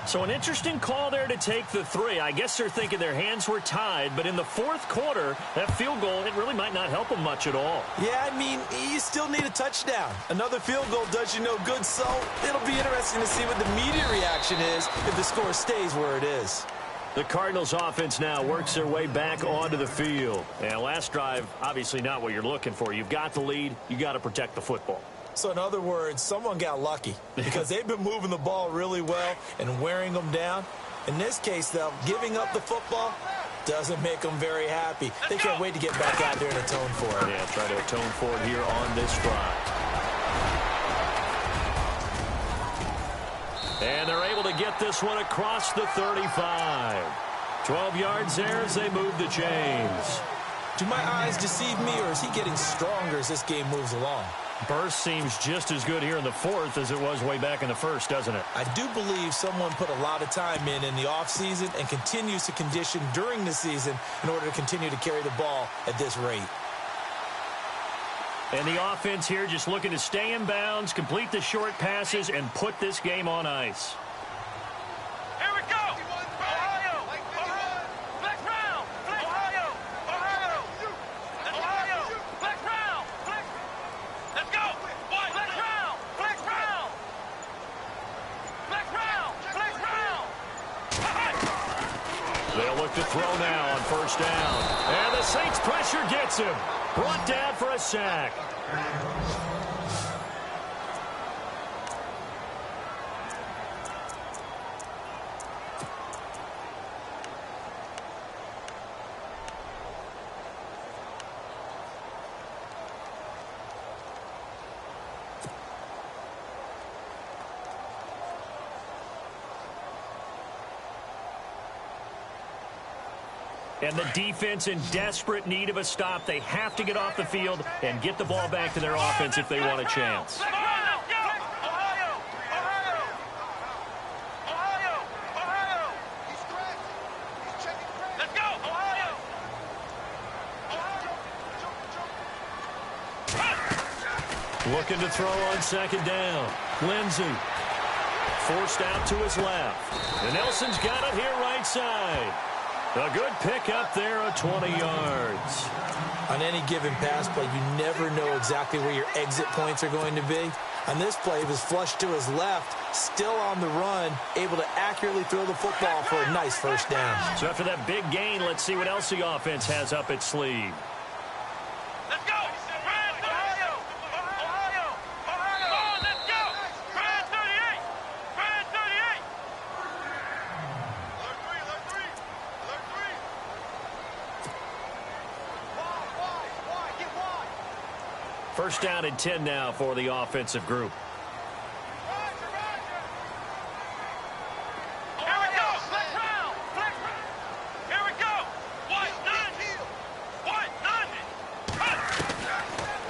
A: So an interesting call there to take the 3. I guess they're thinking their hands were tied, but in the fourth quarter, that field goal, it really might not help them much at all.
B: Yeah, I mean, you still need a touchdown. Another field goal does you no good, so it'll be interesting to see what the media reaction is if the score stays where it is.
A: The Cardinals offense now works their way back onto the field. And last drive, obviously not what you're looking for. You've got the lead. You got to protect the football.
B: So in other words, someone got lucky because they've been moving the ball really well and wearing them down. In this case, though, giving up the football doesn't make them very happy. They can't wait to get back out there and atone for it.
A: Yeah, try to atone for it here on this drive. And they're able to get this one across the 35. 12 yards there as they move the chains.
B: Do my eyes deceive me, or is he getting stronger as this game moves along?
A: Burst seems just as good here in the fourth as it was way back in the first, doesn't it?
B: I do believe someone put a lot of time in the offseason and continues to condition during the season in order to continue to carry the ball at this rate.
A: And the offense here just looking to stay in bounds, complete the short passes, and put this game on ice.
C: Here we go! Ohio! Flex round! Ohio! Flex round! Let's go! Flex round! Flex round!
A: They'll look to throw now on first down. And the Saints pressure gets him. Brought down for a sack. And the defense in desperate need of a stop. They have to get off the field and get the ball back to their offense if they want a chance. Looking to throw on second down. Lindsey forced out to his left. And Nelson's got it here right side. A good pick up there of 20 yards.
B: On any given pass play, you never know exactly where your exit points are going to be. On this play, he was flushed to his left, still on the run, able to accurately throw the football for a nice first down.
A: So after that big gain, let's see what else the offense has up its sleeve.
C: Let's go! Ohio! Let's go! Brand 38! Brand 38! Alert 3! Alert 3! Wide, get wide!
A: First down and 10 now for the offensive group.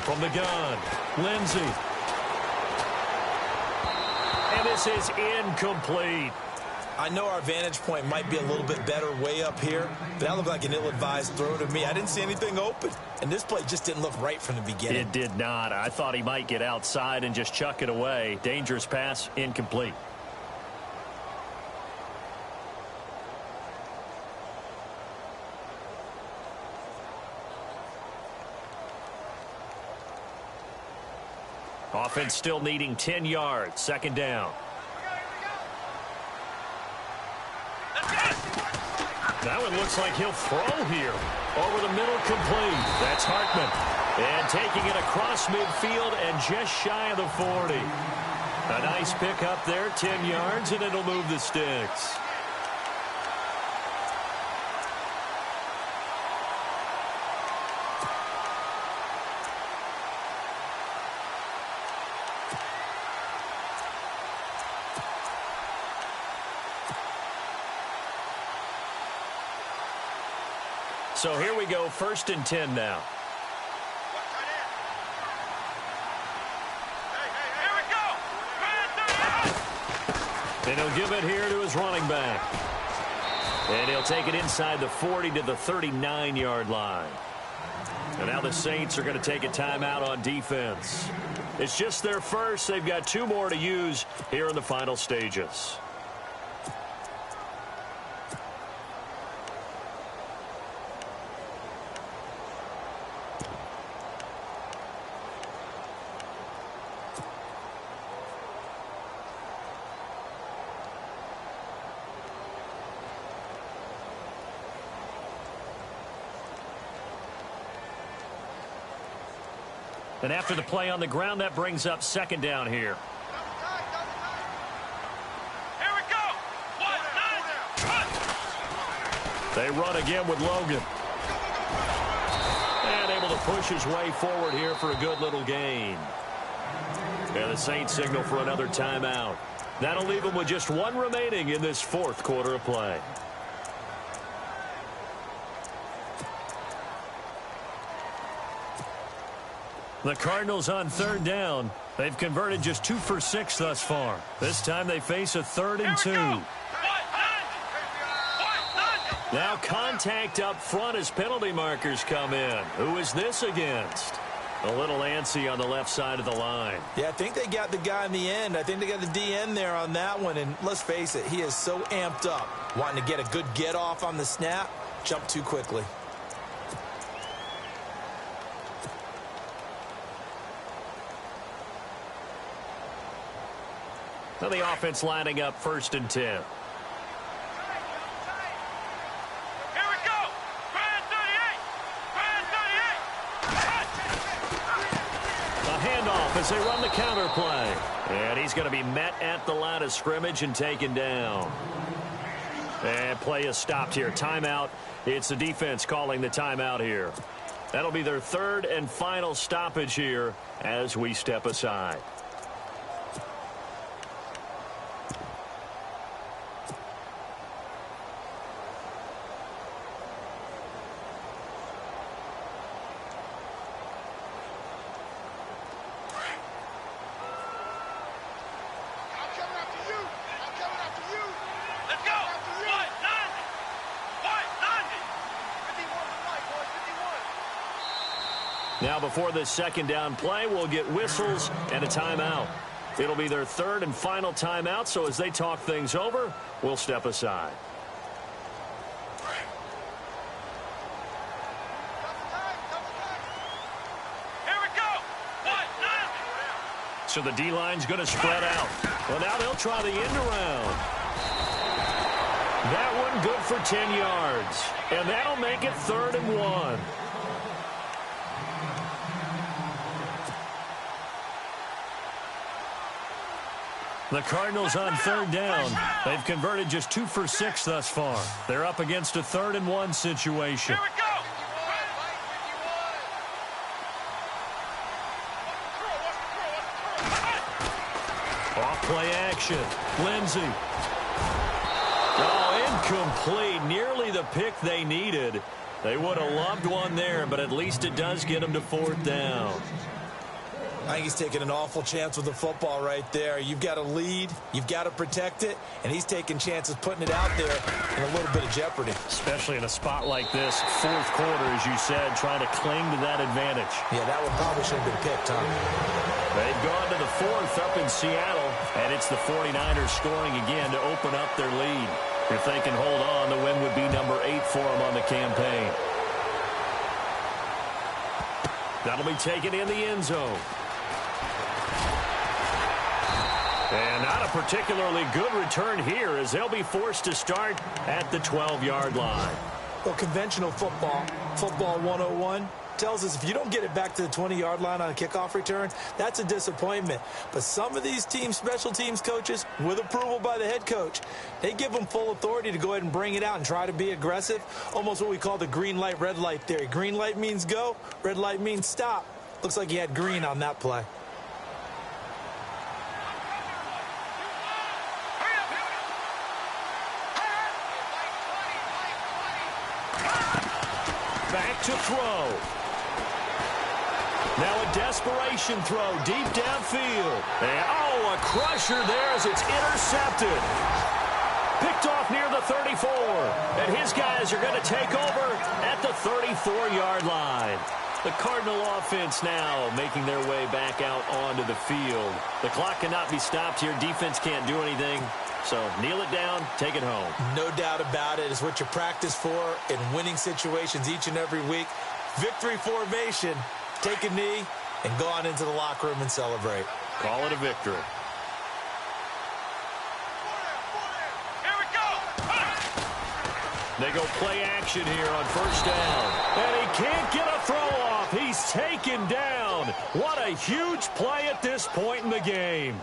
A: From the gun, Lindsey. And this is incomplete.
B: I know our vantage point might be a little bit better way up here, but that looked like an ill-advised throw to me. I didn't see anything open, and this play just didn't look right from the beginning.
A: It did not. I thought he might get outside and just chuck it away. Dangerous pass, incomplete. Offense still needing 10 yards. Second down. That one looks like he'll throw here. Over the middle, complete. That's Hartman. And taking it across midfield and just shy of the 40. A nice pick up there, 10 yards, and it'll move the sticks. So here we go, 1st and 10 now.
C: Here we go.
A: And he'll give it here to his running back. And he'll take it inside the 40 to the 39-yard line. And now the Saints are going to take a timeout on defense. It's just their first. They've got 2 more to use here in the final stages. And after the play on the ground, that brings up 2nd down here.
C: Here we go. 1-9.
A: They run again with Logan. And able to push his way forward here for a good little gain. And the Saints signal for another timeout. That'll leave them with just 1 remaining in this 4th quarter of play. The Cardinals on 3rd down. They've converted just 2 for 6 thus far. This time they face a 3rd and 2. Now contact up front as penalty markers come in. Who is this against? A little antsy on the left side of the line.
B: Yeah, I think they got the guy in the end. I think they got the DN there on that one. And let's face it, he is so amped up, wanting to get a good get off on the snap, jump too quickly.
A: Now the offense lining up 1st and 10.
C: Here we go. Grand 38.
A: A handoff as they run the counter play. And he's going to be met at the line of scrimmage and taken down. And play is stopped here. Timeout. It's the defense calling the timeout here. That'll be their 3rd and final stoppage here as we step aside. Now before this 2nd down play, we'll get whistles and a timeout. It'll be their 3rd and final timeout, so as they talk things over, we'll step aside.
C: Here we go. 1-9.
A: So the D-line's going to spread out. Well, now they'll try the end around. That one good for 10 yards. And that'll make it 3rd and 1. The Cardinals on 3rd down. They've converted just 2 for 6 thus far. They're up against a 3rd and 1 situation.
C: Here we go.
A: Off play action. Lindsey. Oh, incomplete. Nearly the pick they needed. They would have loved one there, but at least it does get them to 4th down.
B: I think he's taking an awful chance with the football right there. You've got to lead, you've got to protect it, and he's taking chances putting it out there in a little bit of jeopardy.
A: Especially in a spot like this, fourth quarter, as you said, trying to cling to that advantage.
B: Yeah, that one probably should have been picked, huh?
A: They've gone to the fourth up in Seattle, and it's the 49ers scoring again to open up their lead. If they can hold on, the win would be number 8 for them on the campaign. That'll be taken in the end zone. And not a particularly good return here as they'll be forced to start at the 12-yard line.
B: Well, conventional football 101, tells us if you don't get it back to the 20-yard line on a kickoff return, that's a disappointment. But some of these team special teams coaches, with approval by the head coach, they give them full authority to go ahead and bring it out and try to be aggressive, almost what we call the green light, red light theory. Green light means go, red light means stop. Looks like he had green on that play.
A: Back to throw. Now a desperation throw deep downfield. And, a crusher there as it's intercepted. Picked off near the 34. And his guys are going to take over at the 34-yard line. The Cardinal offense now making their way back out onto the field. The clock cannot be stopped here. Defense can't do anything. So kneel it down, take it home.
B: No doubt about it. It's what you practice for in winning situations each and every week. Victory formation. Take a knee and go on into the locker room and celebrate.
A: Call it a victory.
C: Here we go.
A: They go play action here on first down. And he can't get a throw off. He's taken down. What a huge play at this point in the game.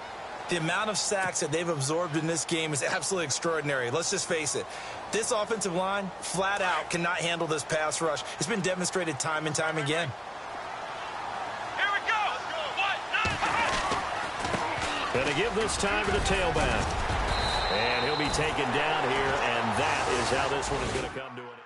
B: The amount of sacks that they've absorbed in this game is absolutely extraordinary. Let's just face it. This offensive line, flat out, cannot handle this pass rush. It's been demonstrated time and time again.
C: Here we go.
A: Gonna give this time to the tailback. And he'll be taken down here, and that is how this one is going to come to an end.